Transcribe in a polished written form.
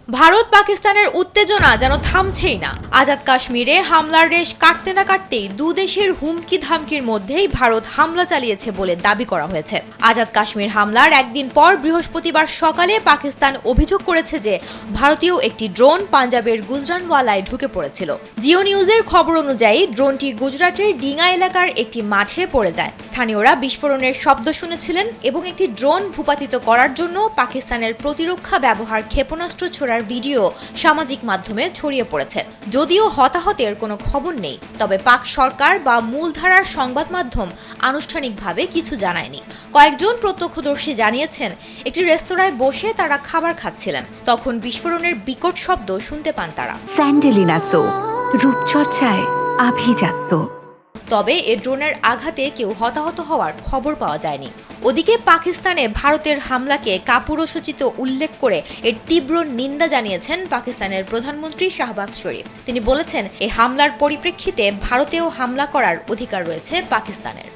ভারত পাকিস্তানের উত্তেজনা যেন থামছেই না। আজাদ কাশ্মীরে হামলার রেশ কাটতে না কাটতেই দুদেশের হুমকি ধামকির মধ্যেই ভারত হামলা চালিয়েছে বলে দাবি করা হয়েছে। আজাদ কাশ্মীর হামলার একদিন পর বৃহস্পতিবার সকালে পাকিস্তান অভিযোগ করেছে যে ভারতীয় একটি ড্রোন পাঞ্জাবের গুজরানওয়ালায় ঢুকে পড়েছিল। জিও নিউজের খবর অনুযায়ী ড্রোনটি গুজরাটের ডিঙ্গা এলাকার একটি মাঠে পড়ে যায়। স্থানীয়রা বিস্ফোরণের শব্দ শুনেছিলেন এবং একটি ড্রোন ভূপাতিত করার জন্য পাকিস্তানের প্রতিরক্ষা ব্যবহার ক্ষেপণাস্ত্র ছোড়ার ভিডিও সামাজিক মাধ্যমে ছড়িয়ে পড়েছে। যদিও হতাহতের কোনো খবর নেই, তবে পাক সরকার বা মূলধারার সংবাদ মাধ্যম আনুষ্ঠানিকভাবে কিছু জানায়নি। কয়েকজন প্রত্যক্ষদর্শী জানিয়েছেন একটি রেস্তোরাঁয় বসে তারা খাবার খাচ্ছিলেন, তখন বিস্ফোরণের বিকট শব্দ শুনতে পান তারা। স্যান্ডেলিনা সো, রূপচর্চায় আভিজাত্য। তবে এ ড্রোনের আঘাতে কেউ হতাহত হওয়ার খবর পাওয়া যায়নি। ওদিকে পাকিস্তানে ভারতের হামলাকে কাপুরুষোচিত উল্লেখ করে এর তীব্র নিন্দা জানিয়েছেন পাকিস্তানের প্রধানমন্ত্রী শাহবাজ শরীফ। তিনি বলেছেন, এই হামলার পরিপ্রেক্ষিতে ভারতেও হামলা করার অধিকার রয়েছে পাকিস্তানের।